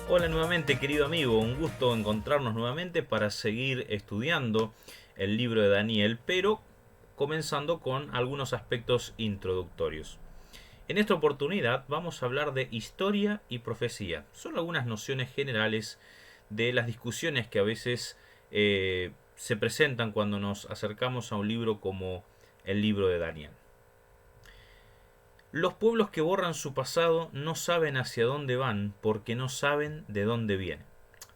Hola nuevamente, querido amigo, un gusto encontrarnos nuevamente para seguir estudiando el libro de Daniel, pero comenzando con algunos aspectos introductorios. En esta oportunidad vamos a hablar de historia y profecía. Son algunas nociones generales de las discusiones que a veces se presentan cuando nos acercamos a un libro como el libro de Daniel. Los pueblos que borran su pasado no saben hacia dónde van porque no saben de dónde vienen.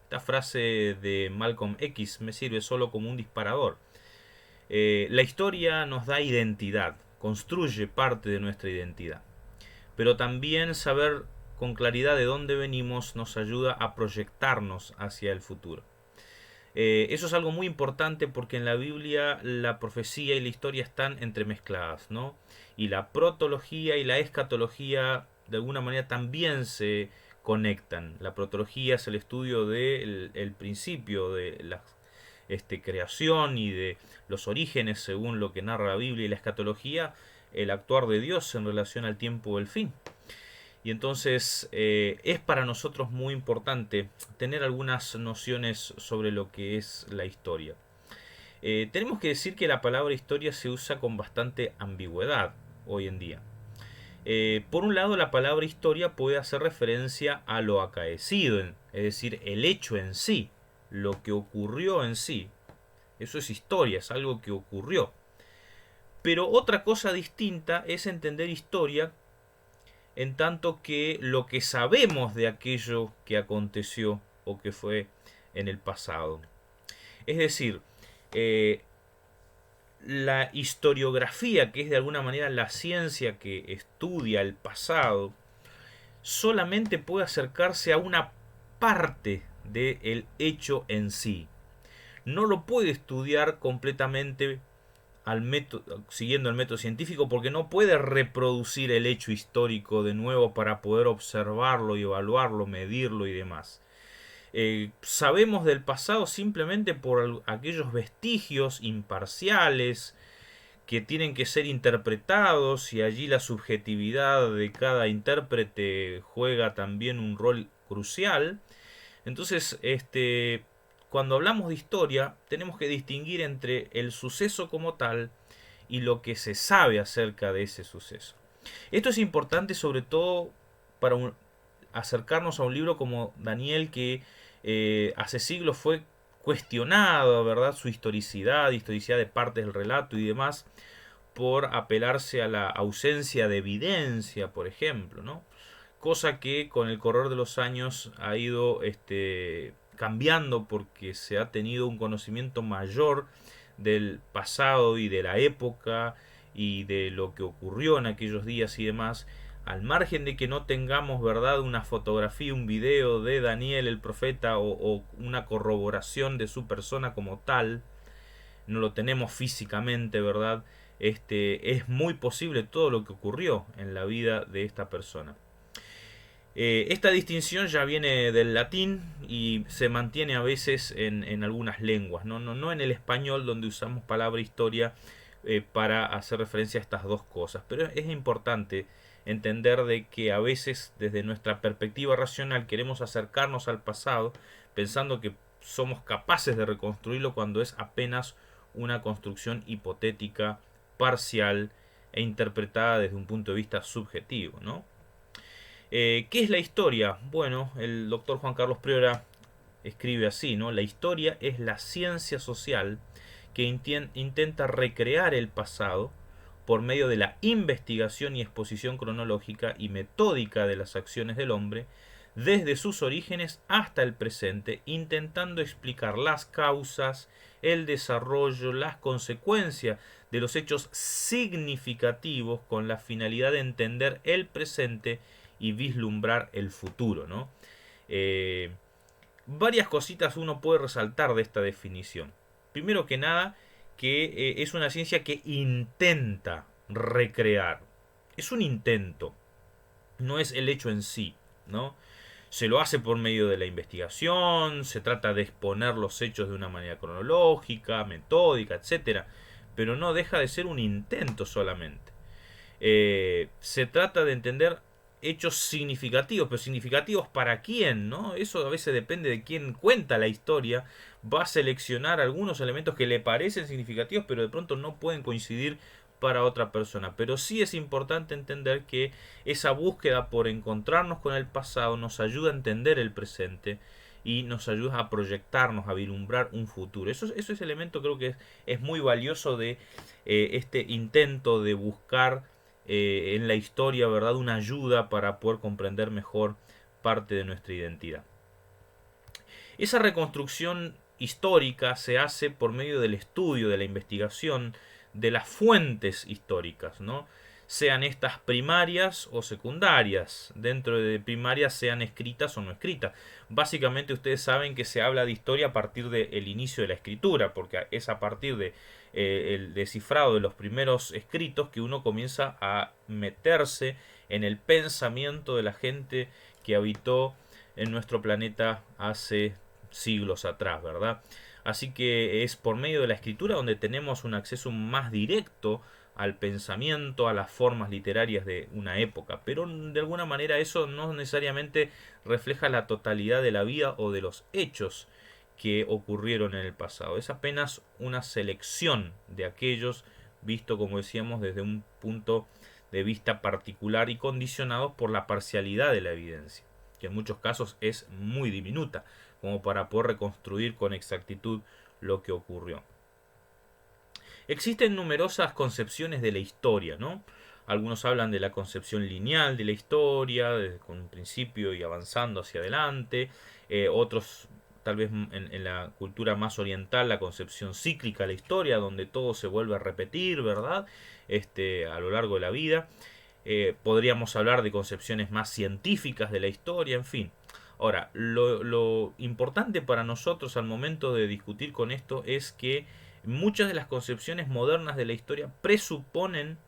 Esta frase de Malcolm X me sirve solo como un disparador. La historia nos da identidad, construye parte de nuestra identidad. Pero también saber con claridad de dónde venimos nos ayuda a proyectarnos hacia el futuro. Eso es algo muy importante porque en la Biblia la profecía y la historia están entremezcladas, ¿no? Y la protología y la escatología de alguna manera también se conectan. La protología es el estudio del el principio de la creación y de los orígenes según lo que narra la Biblia, y la escatología el actuar de Dios en relación al tiempo del fin. Y entonces es para nosotros muy importante tener algunas nociones sobre lo que es la historia. Tenemos que decir que la palabra historia se usa con bastante ambigüedad hoy en día. Por un lado, la palabra historia puede hacer referencia a lo acaecido, es decir, el hecho en sí, lo que ocurrió en sí. Eso es historia, es algo que ocurrió. Pero otra cosa distinta es entender historia en tanto que lo que sabemos de aquello que aconteció o que fue en el pasado. Es decir, eh, la historiografía, que es de alguna manera la ciencia que estudia el pasado, solamente puede acercarse a una parte del hecho en sí. No lo puede estudiar completamente siguiendo el método científico, porque no puede reproducir el hecho histórico de nuevo para poder observarlo y evaluarlo, medirlo y demás. Sabemos del pasado simplemente por aquellos vestigios imparciales que tienen que ser interpretados, y allí la subjetividad de cada intérprete juega también un rol crucial. Entonces, cuando hablamos de historia, tenemos que distinguir entre el suceso como tal y lo que se sabe acerca de ese suceso. Esto es importante sobre todo para acercarnos a un libro como Daniel, que hace siglos fue cuestionado, ¿verdad? Su historicidad de partes del relato y demás, por apelarse a la ausencia de evidencia, por ejemplo, ¿no? Cosa que con el correr de los años ha ido cambiando, porque se ha tenido un conocimiento mayor del pasado y de la época y de lo que ocurrió en aquellos días y demás, al margen de que no tengamos, verdad, una fotografía, un video de Daniel el profeta, o una corroboración de su persona como tal, no lo tenemos físicamente, verdad, es muy posible todo lo que ocurrió en la vida de esta persona. Esta distinción ya viene del latín y se mantiene a veces en algunas lenguas, no en el español, donde usamos palabra historia para hacer referencia a estas dos cosas. Pero es importante entender de que a veces desde nuestra perspectiva racional queremos acercarnos al pasado pensando que somos capaces de reconstruirlo, cuando es apenas una construcción hipotética, parcial e interpretada desde un punto de vista subjetivo, ¿no? ¿Qué es la historia? Bueno, el doctor Juan Carlos Priora escribe así, ¿no? La historia es la ciencia social que intenta recrear el pasado por medio de la investigación y exposición cronológica y metódica de las acciones del hombre, desde sus orígenes hasta el presente, intentando explicar las causas, el desarrollo, las consecuencias de los hechos significativos, con la finalidad de entender el presente y vislumbrar el futuro, ¿no? Eh, Varias cositas uno puede resaltar de esta definición. Primero que nada, que es una ciencia que intenta recrear. Es un intento, no es el hecho en sí, ¿no? Se lo hace por medio de la investigación, se trata de exponer los hechos de una manera cronológica, metódica, etcétera, pero no deja de ser un intento solamente. Se trata de entender hechos significativos, pero significativos para quién, ¿no? Eso a veces depende de quién cuenta la historia. Va a seleccionar algunos elementos que le parecen significativos, pero de pronto no pueden coincidir para otra persona. Pero sí es importante entender que esa búsqueda por encontrarnos con el pasado nos ayuda a entender el presente y nos ayuda a proyectarnos, a vislumbrar un futuro. Ese elemento creo que es muy valioso de este intento de buscar en la historia, ¿verdad?, una ayuda para poder comprender mejor parte de nuestra identidad. Esa reconstrucción histórica se hace por medio del estudio, de la investigación, de las fuentes históricas, ¿no? Sean estas primarias o secundarias. Dentro de primarias sean escritas o no escritas. Básicamente ustedes saben que se habla de historia a partir del inicio de la escritura, porque es a partir de el descifrado de los primeros escritos que uno comienza a meterse en el pensamiento de la gente que habitó en nuestro planeta hace siglos atrás, ¿verdad? Así que es por medio de la escritura donde tenemos un acceso más directo al pensamiento, a las formas literarias de una época, pero de alguna manera eso no necesariamente refleja la totalidad de la vida o de los hechos que ocurrieron en el pasado. Es apenas una selección de aquellos, visto como decíamos desde un punto de vista particular y condicionados por la parcialidad de la evidencia, que en muchos casos es muy diminuta, como para poder reconstruir con exactitud lo que ocurrió. Existen numerosas concepciones de la historia, ¿no? Algunos hablan de la concepción lineal de la historia, con un principio y avanzando hacia adelante. Otros, tal vez en la cultura más oriental, la concepción cíclica de la historia, donde todo se vuelve a repetir, ¿verdad? A lo largo de la vida. Podríamos hablar de concepciones más científicas de la historia, en fin. Ahora, lo importante para nosotros al momento de discutir con esto es que muchas de las concepciones modernas de la historia presuponen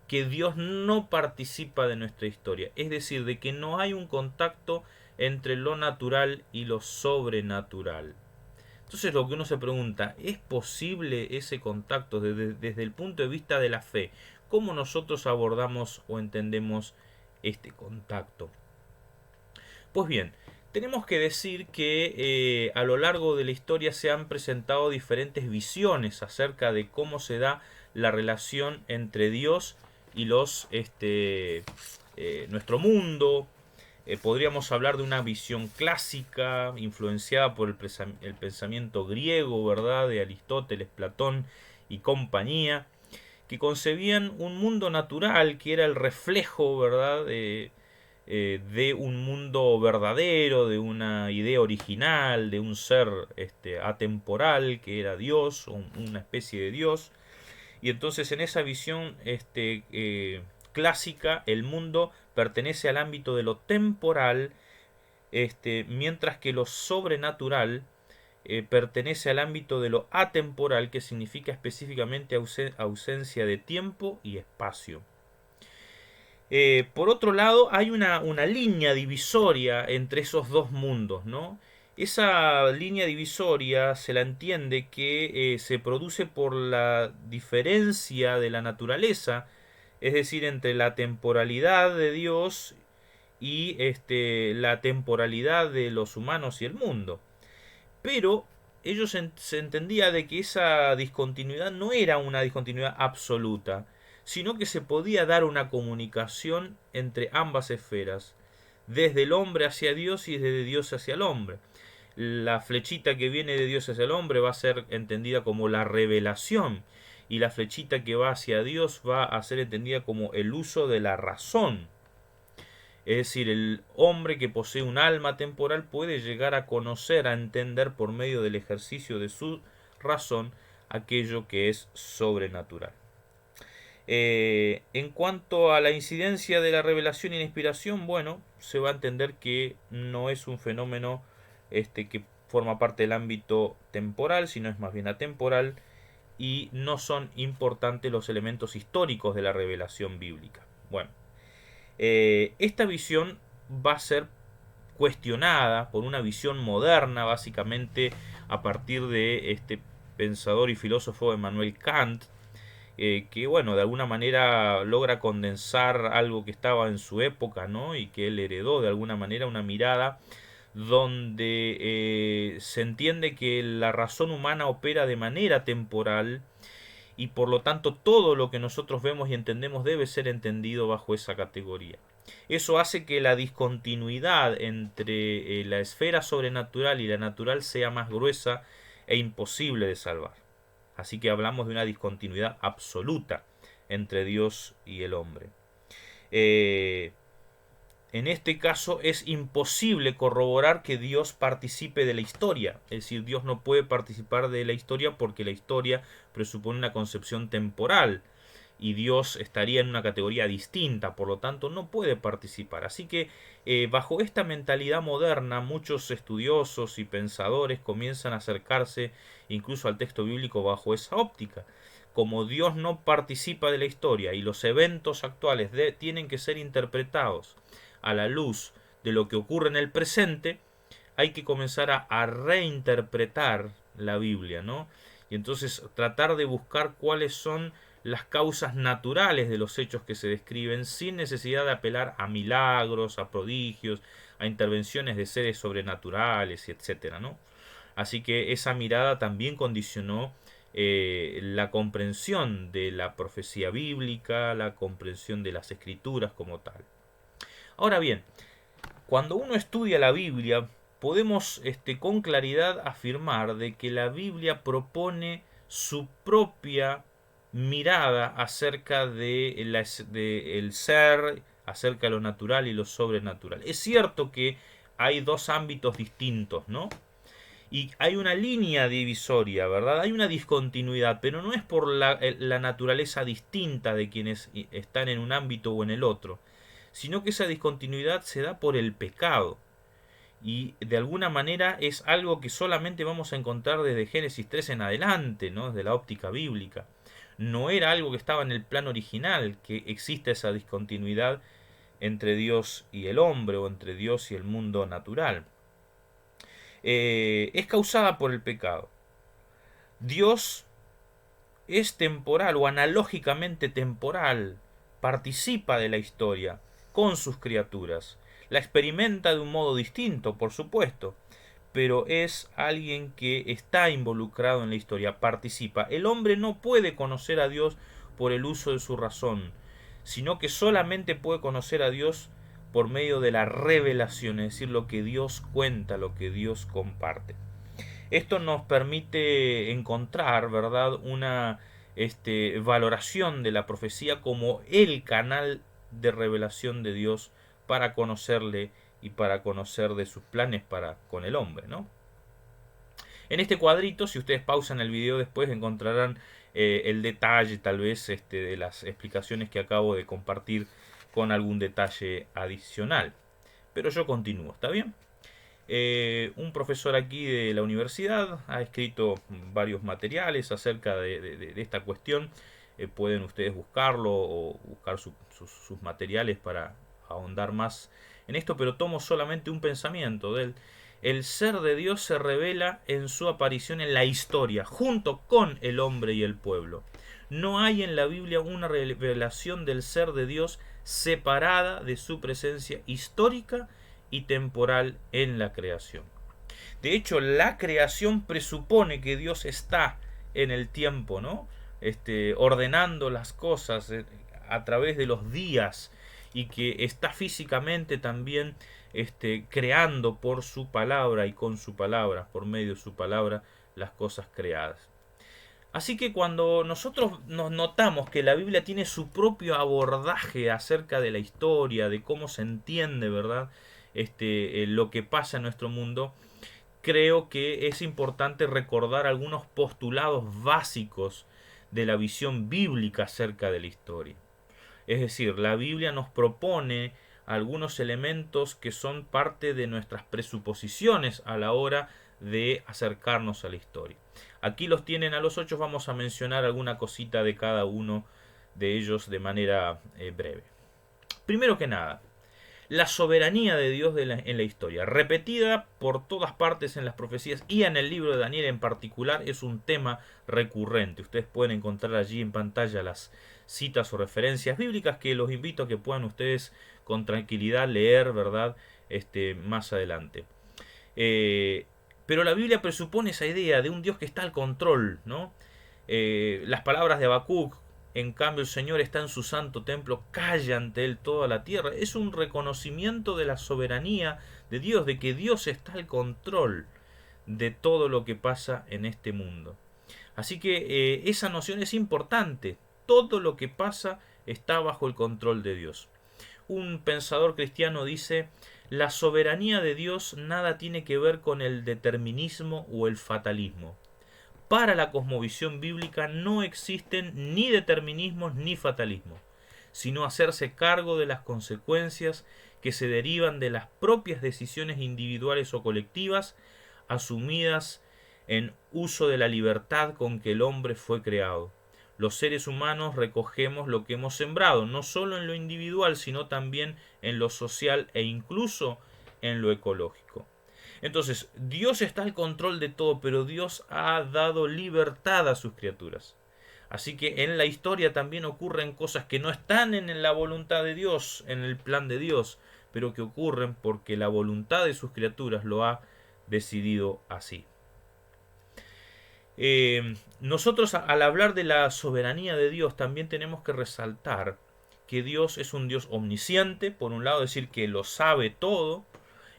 que Dios no participa de nuestra historia, es decir, de que no hay un contacto entre lo natural y lo sobrenatural. Entonces lo que uno se pregunta, ¿es posible ese contacto desde el punto de vista de la fe? ¿Cómo nosotros abordamos o entendemos este contacto? Pues bien, tenemos que decir que a lo largo de la historia se han presentado diferentes visiones acerca de cómo se da la relación entre Dios y nuestro mundo. Podríamos hablar de una visión clásica influenciada por el pensamiento griego, ¿verdad?, de Aristóteles, Platón y compañía, que concebían un mundo natural que era el reflejo, ¿verdad?, de un mundo verdadero, de una idea original, de un ser atemporal que era Dios, una especie de Dios. Y entonces en esa visión clásica el mundo pertenece al ámbito de lo temporal, mientras que lo sobrenatural pertenece al ámbito de lo atemporal, que significa específicamente ausencia de tiempo y espacio. Por otro lado, hay una línea divisoria entre esos dos mundos, ¿no? Esa línea divisoria se la entiende que se produce por la diferencia de la naturaleza, es decir, entre la temporalidad de Dios y la temporalidad de los humanos y el mundo. Pero ellos se entendía de que esa discontinuidad no era una discontinuidad absoluta, sino que se podía dar una comunicación entre ambas esferas, desde el hombre hacia Dios y desde Dios hacia el hombre. La flechita que viene de Dios hacia el hombre va a ser entendida como la revelación, y la flechita que va hacia Dios va a ser entendida como el uso de la razón. Es decir, el hombre que posee un alma temporal puede llegar a conocer, a entender por medio del ejercicio de su razón aquello que es sobrenatural. En cuanto a la incidencia de la revelación y la inspiración, bueno, se va a entender que no es un fenómeno que forma parte del ámbito temporal, sino es más bien atemporal, y no son importantes los elementos históricos de la revelación bíblica. Bueno, esta visión va a ser cuestionada por una visión moderna, básicamente a partir de este pensador y filósofo Emmanuel Kant, que bueno, de alguna manera logra condensar algo que estaba en su época, ¿no? Y que él heredó de alguna manera, una mirada donde se entiende que la razón humana opera de manera temporal y por lo tanto todo lo que nosotros vemos y entendemos debe ser entendido bajo esa categoría. Eso hace que la discontinuidad entre la esfera sobrenatural y la natural sea más gruesa e imposible de salvar. Así que hablamos de una discontinuidad absoluta entre Dios y el hombre. En este caso es imposible corroborar que Dios participe de la historia. Es decir, Dios no puede participar de la historia porque la historia presupone una concepción temporal y Dios estaría en una categoría distinta, por lo tanto no puede participar. Así que bajo esta mentalidad moderna muchos estudiosos y pensadores comienzan a acercarse incluso al texto bíblico bajo esa óptica. Como Dios no participa de la historia y los eventos actuales tienen que ser interpretados a la luz de lo que ocurre en el presente, hay que comenzar a reinterpretar la Biblia, ¿no? Y entonces tratar de buscar cuáles son las causas naturales de los hechos que se describen sin necesidad de apelar a milagros, a prodigios, a intervenciones de seres sobrenaturales, etcétera, ¿no? Así que esa mirada también condicionó la comprensión de la profecía bíblica, la comprensión de las escrituras como tal. Ahora bien, cuando uno estudia la Biblia, podemos con claridad afirmar de que la Biblia propone su propia mirada acerca de el ser, acerca de lo natural y lo sobrenatural. Es cierto que hay dos ámbitos distintos, ¿no? Y hay una línea divisoria, ¿verdad? Hay una discontinuidad, pero no es por la naturaleza distinta de quienes están en un ámbito o en el otro, sino que esa discontinuidad se da por el pecado. Y de alguna manera es algo que solamente vamos a encontrar desde Génesis 3 en adelante, ¿no? Desde la óptica bíblica. No era algo que estaba en el plan original, que exista esa discontinuidad entre Dios y el hombre o entre Dios y el mundo natural. Es causada por el pecado. Dios es temporal o analógicamente temporal, participa de la historia con sus criaturas, la experimenta de un modo distinto, por supuesto, pero es alguien que está involucrado en la historia, participa. El hombre no puede conocer a Dios por el uso de su razón, sino que solamente puede conocer a Dios por medio de la revelación, es decir, lo que Dios cuenta, lo que Dios comparte. Esto nos permite encontrar, ¿verdad?, una valoración de la profecía como el canal de revelación de Dios para conocerle y para conocer de sus planes para con el hombre, ¿no? En este cuadrito, si ustedes pausan el video después, encontrarán el detalle tal vez de las explicaciones que acabo de compartir con algún detalle adicional. Pero yo continúo, ¿está bien? Un profesor aquí de la universidad ha escrito varios materiales acerca de esta cuestión. Pueden ustedes buscarlo o buscar sus materiales para ahondar más en esto, pero tomo solamente un pensamiento de él. El ser de Dios se revela en su aparición en la historia, junto con el hombre y el pueblo. No hay en la Biblia una revelación del ser de Dios separada de su presencia histórica y temporal en la creación. De hecho, la creación presupone que Dios está en el tiempo, ¿no? Ordenando las cosas a través de los días y que está físicamente también creando por su palabra y con su palabra, por medio de su palabra, las cosas creadas. Así que cuando nosotros nos notamos que la Biblia tiene su propio abordaje acerca de la historia, de cómo se entiende, ¿verdad?, lo que pasa en nuestro mundo, creo que es importante recordar algunos postulados básicos de la visión bíblica acerca de la historia. Es decir, la Biblia nos propone algunos elementos que son parte de nuestras presuposiciones a la hora de acercarnos a la historia. Aquí los tienen a los 8, vamos a mencionar alguna cosita de cada uno de ellos de manera breve. Primero que nada, La soberanía de Dios en la historia, repetida por todas partes en las profecías y en el libro de Daniel en particular, es un tema recurrente. Ustedes pueden encontrar allí en pantalla las citas o referencias bíblicas que los invito a que puedan ustedes con tranquilidad leer, ¿verdad? Más adelante. Pero la Biblia presupone esa idea de un Dios que está al control, ¿no? Las palabras de Habacuc, en cambio el Señor está en su santo templo, calla ante él toda la tierra. Es un reconocimiento de la soberanía de Dios, de que Dios está al control de todo lo que pasa en este mundo. Así que esa noción es importante. Todo lo que pasa está bajo el control de Dios. Un pensador cristiano dice: la soberanía de Dios nada tiene que ver con el determinismo o el fatalismo. Para la cosmovisión bíblica no existen ni determinismos ni fatalismo, sino hacerse cargo de las consecuencias que se derivan de las propias decisiones individuales o colectivas asumidas en uso de la libertad con que el hombre fue creado. Los seres humanos recogemos lo que hemos sembrado, no solo en lo individual, sino también en lo social e incluso en lo ecológico. Entonces, Dios está al control de todo, pero Dios ha dado libertad a sus criaturas. Así que en la historia también ocurren cosas que no están en la voluntad de Dios, en el plan de Dios, pero que ocurren porque la voluntad de sus criaturas lo ha decidido así. Nosotros al hablar de la soberanía de Dios también tenemos que resaltar que Dios es un Dios omnisciente, por un lado, decir que lo sabe todo,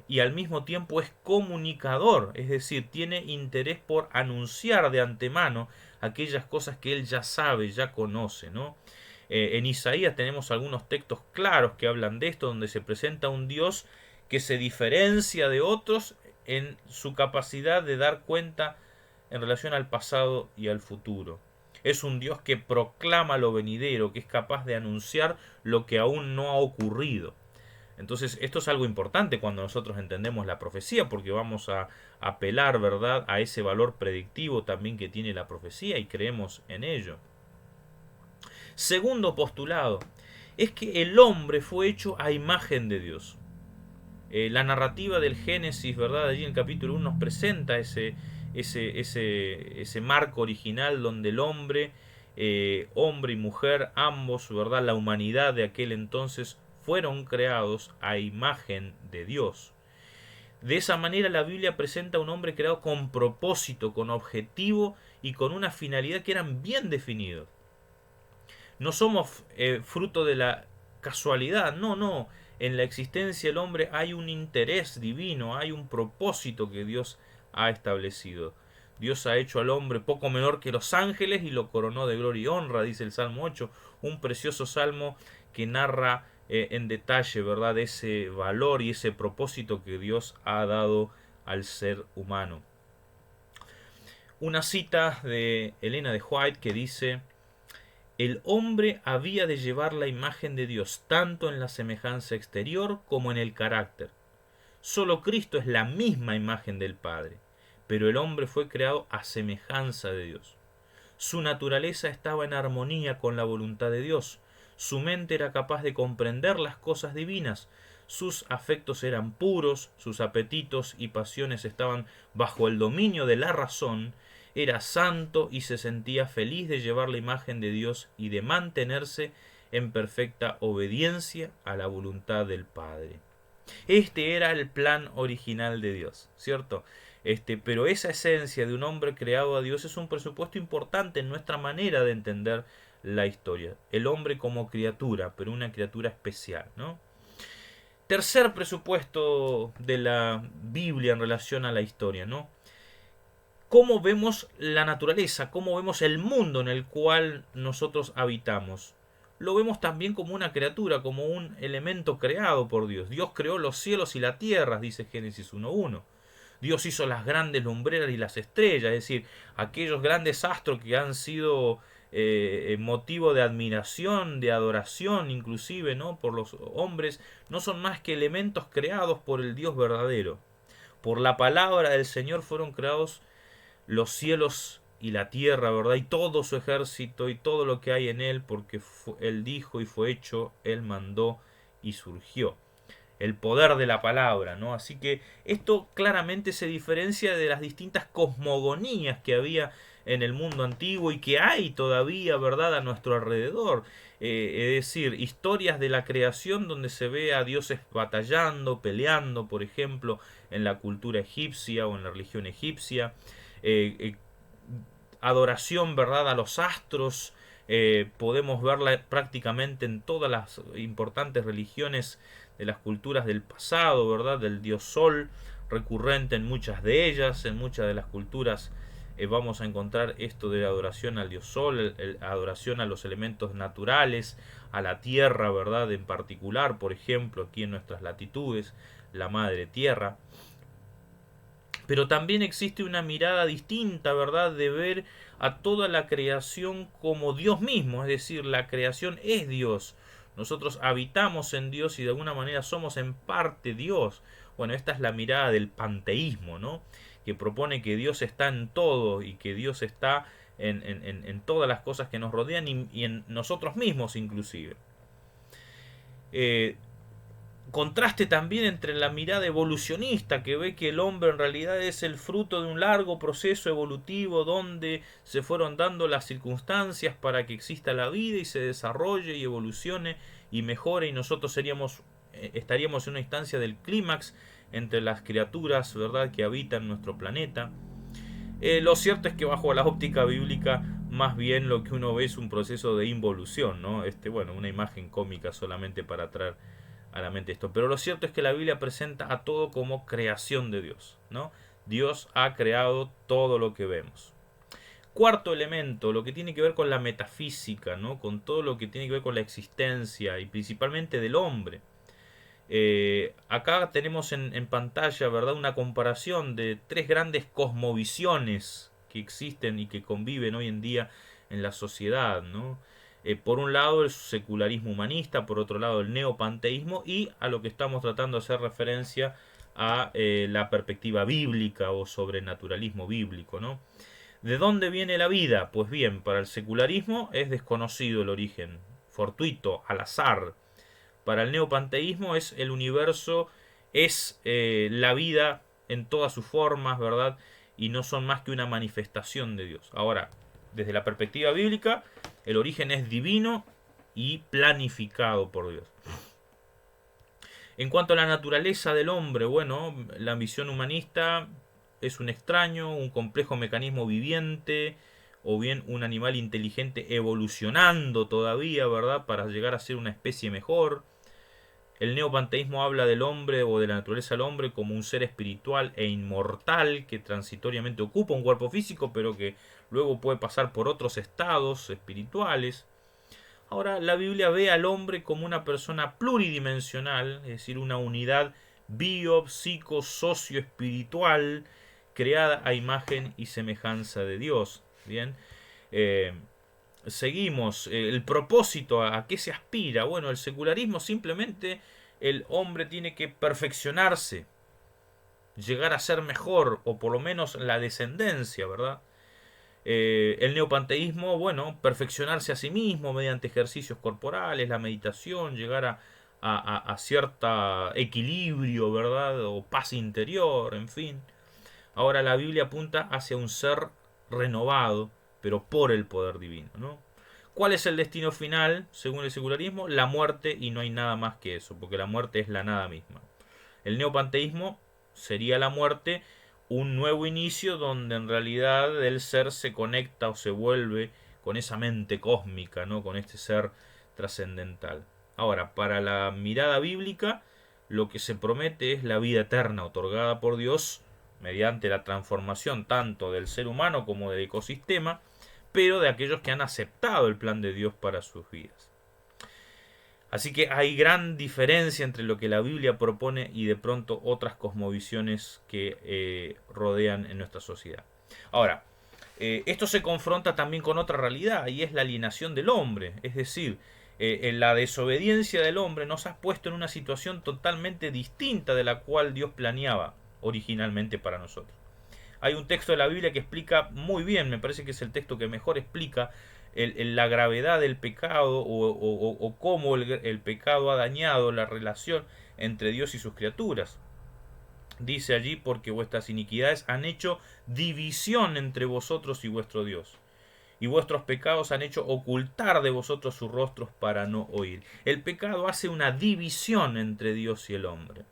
y al mismo tiempo es comunicador, es decir, tiene interés por anunciar de antemano aquellas cosas que él ya sabe, ya conoce, ¿no? En Isaías tenemos algunos textos claros que hablan de esto, donde se presenta un Dios que se diferencia de otros en su capacidad de dar cuenta en relación al pasado y al futuro. Es un Dios que proclama lo venidero, que es capaz de anunciar lo que aún no ha ocurrido. Entonces, esto es algo importante cuando nosotros entendemos la profecía, porque vamos a apelar, ¿verdad?, a ese valor predictivo también que tiene la profecía y creemos en ello. Segundo postulado, es que el hombre fue hecho a imagen de Dios. La narrativa del Génesis, ¿verdad?, allí en el capítulo 1 nos presenta ese marco original donde el hombre, hombre y mujer, ambos, ¿verdad?, la humanidad de aquel entonces, fueron creados a imagen de Dios. De esa manera la Biblia presenta a un hombre creado con propósito, con objetivo y con una finalidad que eran bien definidos. No somos fruto de la casualidad, no. En la existencia del hombre hay un interés divino, hay un propósito que Dios ha establecido. Dios ha hecho al hombre poco menor que los ángeles y lo coronó de gloria y honra, dice el Salmo 8, un precioso salmo que narra en detalle, ¿verdad?, ese valor y ese propósito que Dios ha dado al ser humano. Una cita de Elena de White que dice: el hombre había de llevar la imagen de Dios tanto en la semejanza exterior como en el carácter. Solo Cristo es la misma imagen del Padre, pero el hombre fue creado a semejanza de Dios. Su naturaleza estaba en armonía con la voluntad de Dios. Su mente era capaz de comprender las cosas divinas. Sus afectos eran puros, sus apetitos y pasiones estaban bajo el dominio de la razón. Era santo y se sentía feliz de llevar la imagen de Dios y de mantenerse en perfecta obediencia a la voluntad del Padre. Este era el plan original de Dios, ¿cierto? Pero esa esencia de un hombre creado a Dios es un presupuesto importante en nuestra manera de entender la historia. El hombre como criatura, pero una criatura especial, ¿no? Tercer presupuesto de la Biblia en relación a la historia, ¿no? ¿Cómo vemos la naturaleza? ¿Cómo vemos el mundo en el cual nosotros habitamos? Lo vemos también como una criatura, como un elemento creado por Dios. Dios creó los cielos y la tierra, dice Génesis 1:1. Dios hizo las grandes lumbreras y las estrellas, es decir, aquellos grandes astros que han sido motivo de admiración, de adoración, inclusive, ¿no?, por los hombres, no son más que elementos creados por el Dios verdadero. Por la palabra del Señor fueron creados los cielos y la tierra, ¿verdad?, y todo su ejército y todo lo que hay en él, porque Él dijo y fue hecho, Él mandó y surgió. el poder de la palabra, ¿no? Así que esto claramente se diferencia de las distintas cosmogonías que había en el mundo antiguo y que hay todavía, ¿verdad?, a nuestro alrededor. Es decir, historias de la creación donde se ve a dioses batallando, peleando, por ejemplo, en la cultura egipcia o en la religión egipcia. Adoración, ¿verdad?, a los astros. Podemos verla prácticamente en todas las importantes religiones de las culturas del pasado, ¿verdad? Del dios Sol, recurrente en muchas de ellas, en muchas de las culturas vamos a encontrar esto de la adoración al dios Sol, adoración a los elementos naturales, a la tierra, ¿verdad? En particular, por ejemplo, aquí en nuestras latitudes, la madre tierra. Pero también existe una mirada distinta, ¿verdad?, de ver a toda la creación como Dios mismo, es decir, la creación es Dios. Nosotros habitamos en Dios y de alguna manera somos en parte Dios. Bueno, esta es la mirada del panteísmo, ¿no?, que propone que Dios está en todo y que Dios está en todas las cosas que nos rodean y en nosotros mismos inclusive. Contraste también entre la mirada evolucionista, que ve que el hombre en realidad es el fruto de un largo proceso evolutivo donde se fueron dando las circunstancias para que exista la vida y se desarrolle y evolucione y mejore, y nosotros estaríamos en una instancia del clímax entre las criaturas, ¿verdad?, que habitan nuestro planeta. Lo cierto es que bajo la óptica bíblica más bien lo que uno ve es un proceso de involución, ¿no? Bueno, una imagen cómica solamente para traer a la mente esto. Pero lo cierto es que la Biblia presenta a todo como creación de Dios, ¿no? Dios ha creado todo lo que vemos. Cuarto elemento, lo que tiene que ver con la metafísica, ¿no?, con todo lo que tiene que ver con la existencia y principalmente del hombre. Acá tenemos en pantalla, ¿verdad?, una comparación de tres grandes cosmovisiones que existen y que conviven hoy en día en la sociedad, ¿no? Por un lado el secularismo humanista, por otro lado el neopanteísmo y a lo que estamos tratando de hacer referencia a la perspectiva bíblica o sobrenaturalismo bíblico, ¿no? ¿De dónde viene la vida? Pues bien, para el secularismo es desconocido el origen, fortuito, al azar. Para el neopanteísmo es el universo, es la vida en todas sus formas, ¿verdad? Y no son más que una manifestación de Dios. Ahora, desde la perspectiva bíblica, el origen es divino y planificado por Dios. En cuanto a la naturaleza del hombre, bueno, la visión humanista es un extraño, un complejo mecanismo viviente, o bien un animal inteligente evolucionando todavía, ¿verdad?, para llegar a ser una especie mejor. El neopanteísmo habla del hombre o de la naturaleza del hombre como un ser espiritual e inmortal que transitoriamente ocupa un cuerpo físico, pero que luego puede pasar por otros estados espirituales. Ahora, la Biblia ve al hombre como una persona pluridimensional, es decir, una unidad bio, psico, socio, espiritual, creada a imagen y semejanza de Dios. Bien, seguimos. El propósito, ¿a qué se aspira? Bueno, el secularismo simplemente el hombre tiene que perfeccionarse, llegar a ser mejor, o por lo menos la descendencia, ¿verdad? El neopanteísmo, bueno, perfeccionarse a sí mismo mediante ejercicios corporales, la meditación, llegar a cierto equilibrio, ¿verdad? O paz interior, en fin. Ahora la Biblia apunta hacia un ser renovado, pero por el poder divino, ¿no? ¿Cuál es el destino final, según el secularismo? La muerte, y no hay nada más que eso, porque la muerte es la nada misma. El neopanteísmo sería la muerte un nuevo inicio donde en realidad el ser se conecta o se vuelve con esa mente cósmica, ¿no?, con este ser trascendental. Ahora, para la mirada bíblica, lo que se promete es la vida eterna otorgada por Dios mediante la transformación tanto del ser humano como del ecosistema, pero de aquellos que han aceptado el plan de Dios para sus vidas. Así que hay gran diferencia entre lo que la Biblia propone y de pronto otras cosmovisiones que rodean en nuestra sociedad. Ahora, esto se confronta también con otra realidad y es la alienación del hombre. Es decir, en la desobediencia del hombre nos ha puesto en una situación totalmente distinta de la cual Dios planeaba originalmente para nosotros. Hay un texto de la Biblia que explica muy bien, me parece que es el texto que mejor explica la gravedad del pecado o cómo el pecado ha dañado la relación entre Dios y sus criaturas. Dice allí, porque vuestras iniquidades han hecho división entre vosotros y vuestro Dios, y vuestros pecados han hecho ocultar de vosotros sus rostros para no oír. El pecado hace una división entre Dios y el hombre.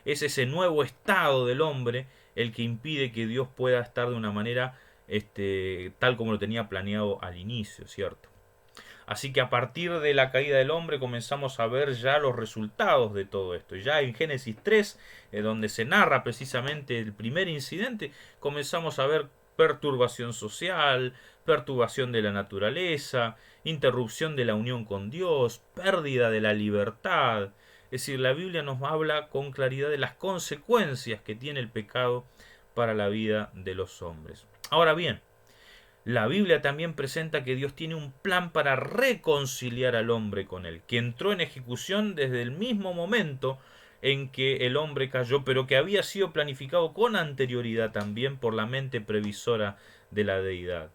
Es ese nuevo estado del hombre el que impide que Dios pueda estar de una manera tal como lo tenía planeado al inicio, ¿cierto? Así que a partir de la caída del hombre comenzamos a ver ya los resultados de todo esto. Ya en Génesis 3, donde se narra precisamente el primer incidente, comenzamos a ver perturbación social, perturbación de la naturaleza, interrupción de la unión con Dios, pérdida de la libertad. Es decir, la Biblia nos habla con claridad de las consecuencias que tiene el pecado para la vida de los hombres. Ahora bien, la Biblia también presenta que Dios tiene un plan para reconciliar al hombre con él, que entró en ejecución desde el mismo momento en que el hombre cayó, pero que había sido planificado con anterioridad también por la mente previsora de la deidad.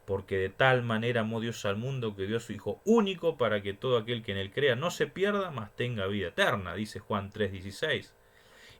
Porque de tal manera amó Dios al mundo que dio a su Hijo único para que todo aquel que en él crea no se pierda, mas tenga vida eterna, dice Juan 3:16.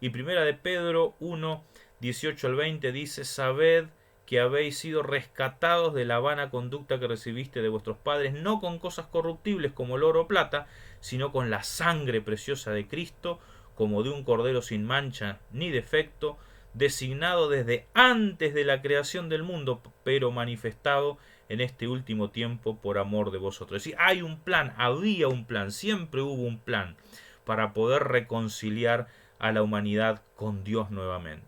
Y primera de Pedro 1:18 al 20 dice: sabed que habéis sido rescatados de la vana conducta que recibiste de vuestros padres, no con cosas corruptibles como el oro o plata, sino con la sangre preciosa de Cristo, como de un cordero sin mancha ni defecto, designado desde antes de la creación del mundo, pero manifestado en este último tiempo por amor de vosotros. Es decir, hay un plan, había un plan, siempre hubo un plan para poder reconciliar a la humanidad con Dios nuevamente.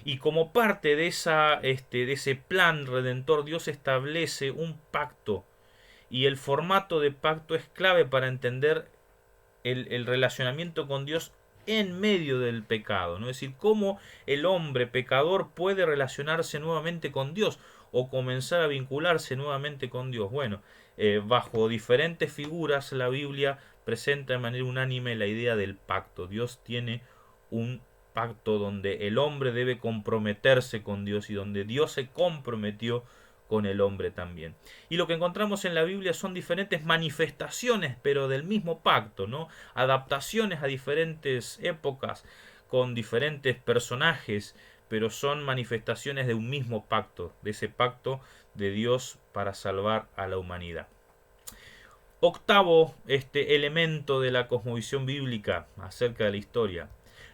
Y como parte de ese plan redentor, Dios establece un pacto. Y el formato de pacto es clave para entender el relacionamiento con Dios en medio del pecado, ¿no? Es decir, cómo el hombre pecador puede relacionarse nuevamente con Dios o comenzar a vincularse nuevamente con Dios. Bueno, bajo diferentes figuras la Biblia presenta de manera unánime la idea del pacto. Dios tiene un pacto donde el hombre debe comprometerse con Dios y donde Dios se comprometió con el hombre también. Y lo que encontramos en la Biblia son diferentes manifestaciones, pero del mismo pacto, ¿no? Adaptaciones a diferentes épocas, con diferentes personajes, pero son manifestaciones de un mismo pacto, de ese pacto de Dios para salvar a la humanidad. Octavo elemento de la cosmovisión bíblica acerca de la historia.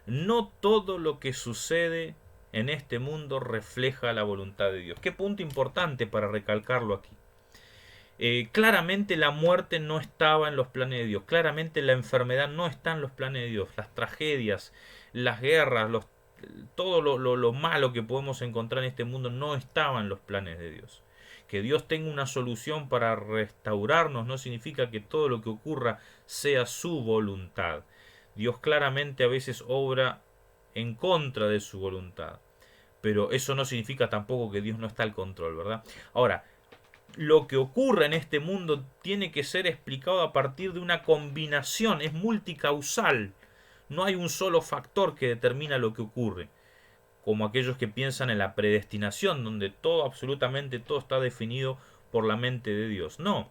No todo lo que sucede en este mundo refleja la voluntad de Dios. Qué punto importante para recalcarlo aquí. Claramente la muerte no estaba en los planes de Dios. Claramente la enfermedad no está en los planes de Dios. Las tragedias, las guerras, todo lo malo que podemos encontrar en este mundo no estaba en los planes de Dios. Que Dios tenga una solución para restaurarnos no significa que todo lo que ocurra sea su voluntad. Dios claramente a veces obra en contra de su voluntad. Pero eso no significa tampoco que Dios no está al control, ¿verdad? Ahora, lo que ocurre en este mundo tiene que ser explicado a partir de una combinación, es multicausal. No hay un solo factor que determina lo que ocurre, como aquellos que piensan en la predestinación, donde todo, absolutamente todo está definido por la mente de Dios. No.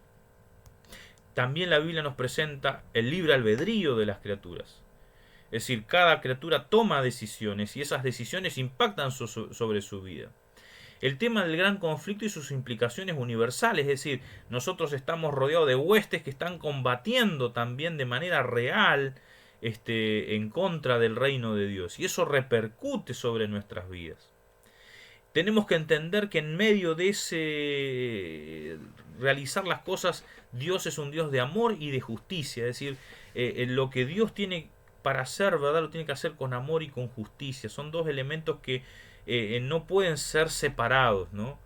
También la Biblia nos presenta el libre albedrío de las criaturas. Es decir, cada criatura toma decisiones y esas decisiones impactan sobre su vida. El tema del gran conflicto y sus implicaciones universales, es decir, nosotros estamos rodeados de huestes que están combatiendo también de manera real en contra del reino de Dios, y eso repercute sobre nuestras vidas. Tenemos que entender que en medio de ese realizar las cosas, Dios es un Dios de amor y de justicia, es decir, lo que Dios tiene para hacer, ¿verdad? Lo tiene que hacer con amor y con justicia. Son dos elementos que no pueden ser separados, ¿no?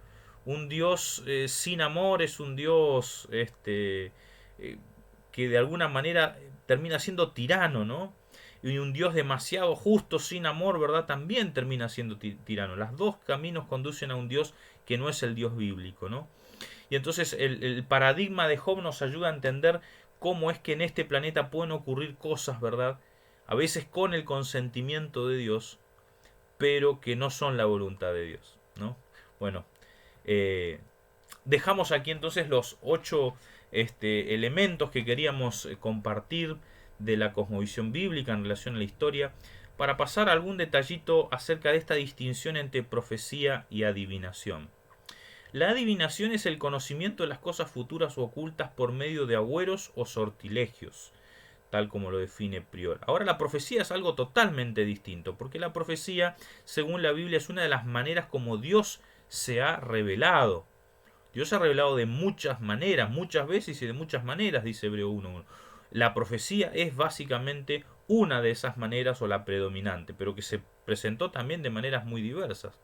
Un Dios sin amor es un Dios que de alguna manera termina siendo tirano, ¿no? Y un Dios demasiado justo sin amor, ¿verdad? También termina siendo tirano. Los dos caminos conducen a un Dios que no es el Dios bíblico, ¿no? Y entonces el paradigma de Job nos ayuda a entender cómo es que en este planeta pueden ocurrir cosas, ¿verdad? A veces con el consentimiento de Dios, pero que no son la voluntad de Dios, ¿no? Bueno, Dejamos aquí entonces los 8 elementos que queríamos compartir de la cosmovisión bíblica en relación a la historia, para pasar a algún detallito acerca de esta distinción entre profecía y adivinación. La adivinación es el conocimiento de las cosas futuras o ocultas por medio de agüeros o sortilegios, tal como lo define Prior. Ahora, la profecía es algo totalmente distinto, porque la profecía, según la Biblia, es una de las maneras como Dios se ha revelado. Dios se ha revelado de muchas maneras, muchas veces y de muchas maneras, dice Hebreo 1:1. La profecía es básicamente una de esas maneras o la predominante, pero que se presentó también de maneras muy diversas.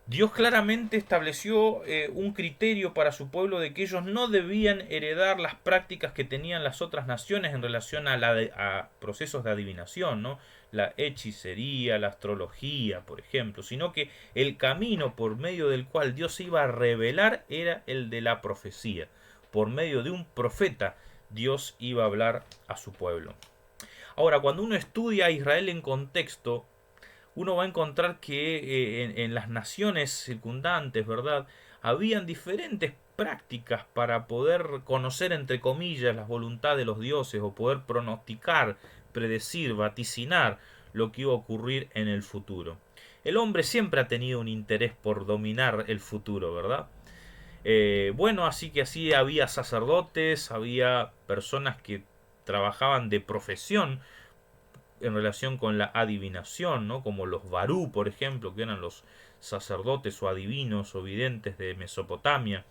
Dios claramente estableció un criterio para su pueblo de que ellos no debían heredar las prácticas que tenían las otras naciones en relación a procesos de adivinación, ¿no? La hechicería, la astrología, por ejemplo, sino que el camino por medio del cual Dios se iba a revelar era el de la profecía. Por medio de un profeta, Dios iba a hablar a su pueblo. Ahora, cuando uno estudia a Israel en contexto, uno va a encontrar que en las naciones circundantes, ¿verdad? Habían diferentes prácticas para poder conocer, entre comillas, la voluntad de los dioses o poder pronosticar, predecir, vaticinar lo que iba a ocurrir en el futuro. El hombre siempre ha tenido un interés por dominar el futuro, ¿verdad? Bueno, así que así había sacerdotes, había personas que trabajaban de profesión en relación con la adivinación, ¿no? Como los Barú, por ejemplo, que eran los sacerdotes o adivinos o videntes de Mesopotamia.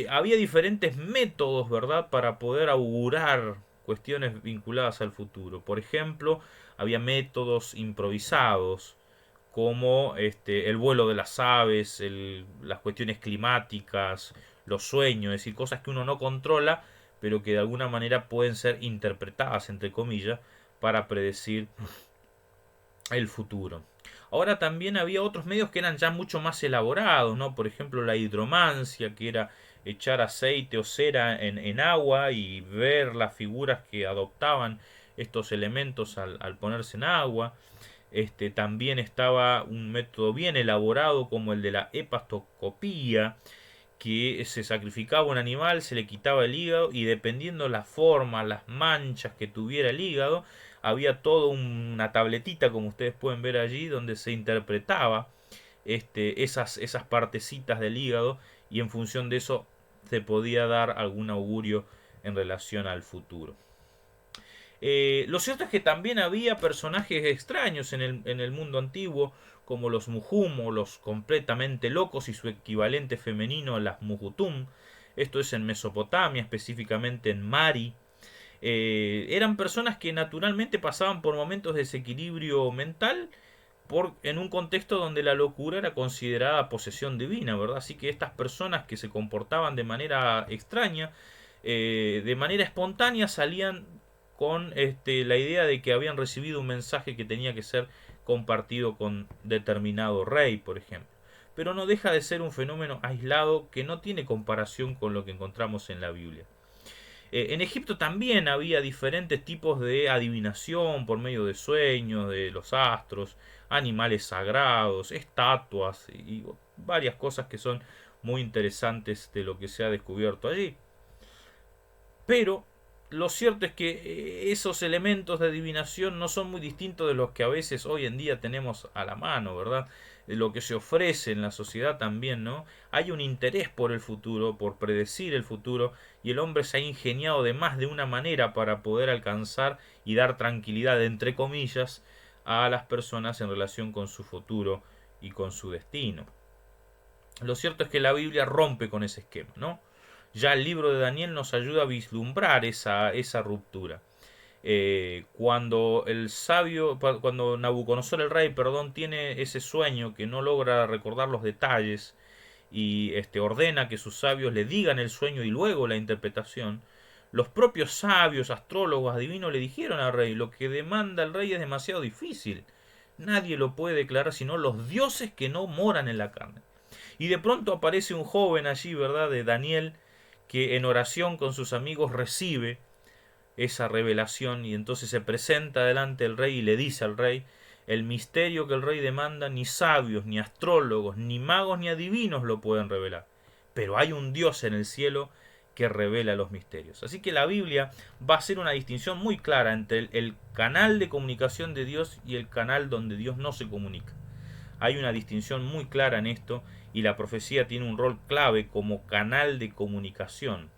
Había diferentes métodos, ¿verdad?, para poder augurar cuestiones vinculadas al futuro. Por ejemplo, había métodos improvisados, como el vuelo de las aves, las cuestiones climáticas, los sueños, es decir, cosas que uno no controla, pero que de alguna manera pueden ser interpretadas, entre comillas, para predecir el futuro. Ahora también había otros medios que eran ya mucho más elaborados, ¿no? Por ejemplo, la hidromancia, que era echar aceite o cera en agua y ver las figuras que adoptaban estos elementos al ponerse en agua. También estaba un método bien elaborado como el de la hepatoscopía, que se sacrificaba un animal, se le quitaba el hígado y dependiendo la forma, las manchas que tuviera el hígado, había toda una tabletita, como ustedes pueden ver allí, donde se interpretaba esas partecitas del hígado y en función de eso se podía dar algún augurio en relación al futuro. Lo cierto es que también había personajes extraños en el mundo antiguo, como los Muhum o los completamente locos y su equivalente femenino, las Muhutum. Esto es en Mesopotamia, específicamente en Mari. Eran personas que naturalmente pasaban por momentos de desequilibrio mental en un contexto donde la locura era considerada posesión divina, ¿verdad? Así que estas personas que se comportaban de manera extraña, de manera espontánea, salían con la idea de que habían recibido un mensaje que tenía que ser compartido con determinado rey, por ejemplo. Pero no deja de ser un fenómeno aislado que no tiene comparación con lo que encontramos en la Biblia. En Egipto también había diferentes tipos de adivinación por medio de sueños, de los astros, animales sagrados, estatuas y varias cosas que son muy interesantes de lo que se ha descubierto allí. Pero lo cierto es que esos elementos de adivinación no son muy distintos de los que a veces hoy en día tenemos a la mano, ¿verdad? De lo que se ofrece en la sociedad también, ¿no? Hay un interés por el futuro, por predecir el futuro, y el hombre se ha ingeniado de más de una manera para poder alcanzar y dar tranquilidad, entre comillas, a las personas en relación con su futuro y con su destino. Lo cierto es que la Biblia rompe con ese esquema, ¿no? Ya el libro de Daniel nos ayuda a vislumbrar esa ruptura. Cuando el sabio, cuando Nabucodonosor el rey, perdón, tiene ese sueño que no logra recordar los detalles y ordena que sus sabios le digan el sueño y luego la interpretación, los propios sabios, astrólogos, adivinos le dijeron al rey, lo que demanda el rey es demasiado difícil. Nadie lo puede declarar sino los dioses que no moran en la carne. Y de pronto aparece un joven allí, ¿verdad? De Daniel, que en oración con sus amigos recibe esa revelación y entonces se presenta delante del rey y le dice al rey, el misterio que el rey demanda ni sabios, ni astrólogos, ni magos, ni adivinos lo pueden revelar. pero hay un Dios en el cielo que revela los misterios. Así que la Biblia va a hacer una distinción muy clara entre el canal de comunicación de Dios y el canal donde Dios no se comunica. Hay una distinción muy clara en esto, y la profecía tiene un rol clave como canal de comunicación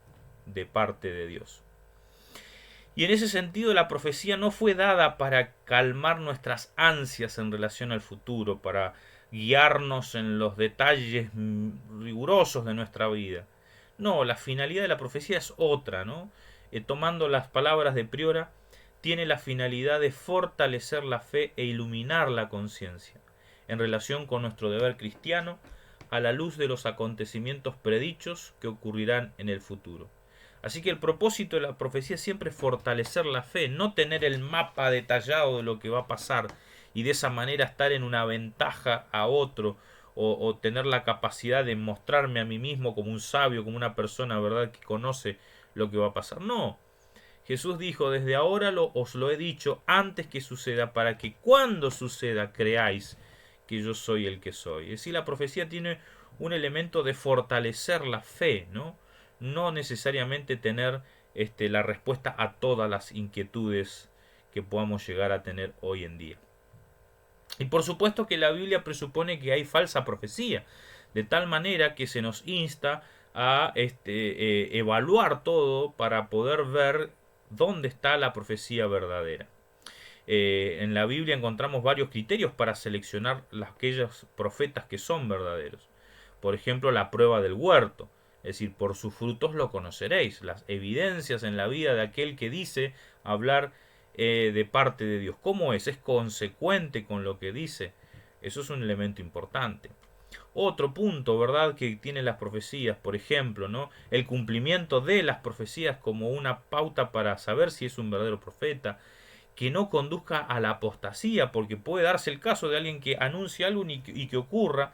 de parte de Dios. Y en ese sentido la profecía no fue dada para calmar nuestras ansias en relación al futuro, para guiarnos en los detalles rigurosos de nuestra vida. No, la finalidad de la profecía es otra, ¿no? Tomando las palabras de Priora, tiene la finalidad de fortalecer la fe e iluminar la conciencia en relación con nuestro deber cristiano a la luz de los acontecimientos predichos que ocurrirán en el futuro. Así que el propósito de la profecía siempre es fortalecer la fe, no tener el mapa detallado de lo que va a pasar y de esa manera estar en una ventaja a otro, o tener la capacidad de mostrarme a mí mismo como un sabio, como una persona, ¿verdad?, que conoce lo que va a pasar. No, Jesús dijo: desde ahora os lo he dicho antes que suceda, para que cuando suceda creáis que yo soy el que soy. Es decir, la profecía tiene un elemento de fortalecer la fe, ¿no? No necesariamente tener la respuesta a todas las inquietudes que podamos llegar a tener hoy en día. Y por supuesto que la Biblia presupone que hay falsa profecía, de tal manera que se nos insta a evaluar todo para poder ver dónde está la profecía verdadera. En la Biblia encontramos varios criterios para seleccionar aquellos profetas que son verdaderos. Por ejemplo, la prueba del huerto. Es decir, por sus frutos lo conoceréis. Las evidencias en la vida de aquel que dice hablar de parte de Dios. ¿Cómo es? ¿Es consecuente con lo que dice? Eso es un elemento importante. Otro punto, ¿verdad?, que tienen las profecías, por ejemplo, ¿no?, el cumplimiento de las profecías como una pauta para saber si es un verdadero profeta, que no conduzca a la apostasía, porque puede darse el caso de alguien que anuncia algo y que ocurra,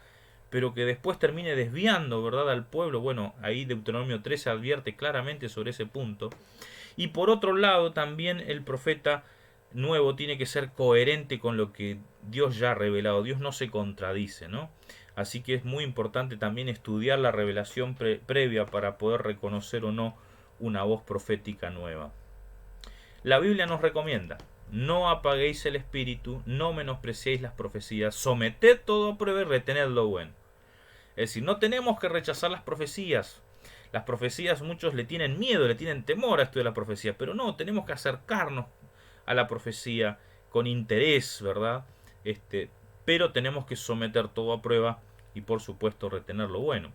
pero que después termine desviando, ¿verdad?, al pueblo. Bueno, ahí Deuteronomio 13 advierte claramente sobre ese punto. Y por otro lado, también el profeta nuevo tiene que ser coherente con lo que Dios ya ha revelado. Dios no se contradice, ¿no? Así que es muy importante también estudiar la revelación previa para poder reconocer o no una voz profética nueva. La Biblia nos recomienda: no apaguéis el espíritu, no menospreciéis las profecías, someted todo a prueba y retened lo bueno. Es decir, no tenemos que rechazar las profecías. Las profecías, muchos le tienen miedo, le tienen temor a esto de la profecía, pero no, tenemos que acercarnos a la profecía con interés, ¿verdad? Pero tenemos que someter todo a prueba y por supuesto retener lo bueno.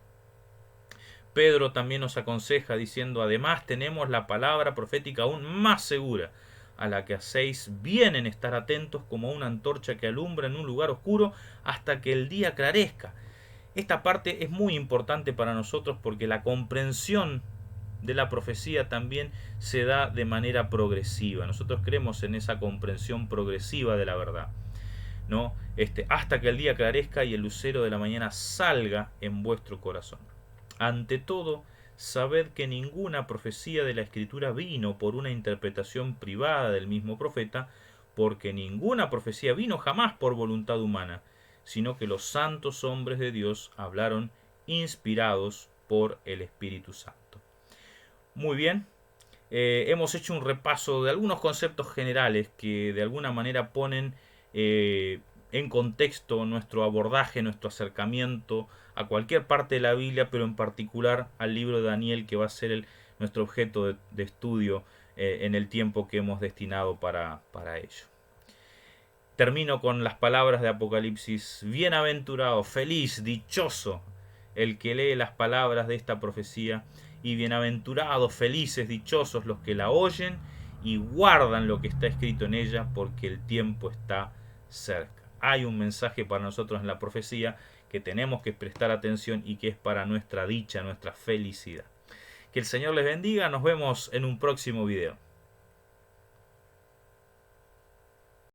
Pedro también nos aconseja diciendo: además tenemos la palabra profética aún más segura, a la que hacéis bien en estar atentos como una antorcha que alumbra en un lugar oscuro hasta que el día clarezca. Esta parte es muy importante para nosotros porque la comprensión de la profecía también se da de manera progresiva. Nosotros creemos en esa comprensión progresiva de la verdad, ¿no? Hasta que el día clarezca y el lucero de la mañana salga en vuestro corazón. Ante todo, sabed que ninguna profecía de la Escritura vino por una interpretación privada del mismo profeta, porque ninguna profecía vino jamás por voluntad humana, sino que los santos hombres de Dios hablaron inspirados por el Espíritu Santo. Muy bien, hemos hecho un repaso de algunos conceptos generales que de alguna manera ponen en contexto nuestro abordaje, nuestro acercamiento a cualquier parte de la Biblia, pero en particular al libro de Daniel, que va a ser nuestro objeto de estudio en el tiempo que hemos destinado para ello. Termino con las palabras de Apocalipsis: bienaventurado, feliz, dichoso el que lee las palabras de esta profecía, y bienaventurados, felices, dichosos los que la oyen y guardan lo que está escrito en ella, porque el tiempo está cerca. Hay un mensaje para nosotros en la profecía que tenemos que prestar atención y que es para nuestra dicha, nuestra felicidad. Que el Señor les bendiga. Nos vemos en un próximo video.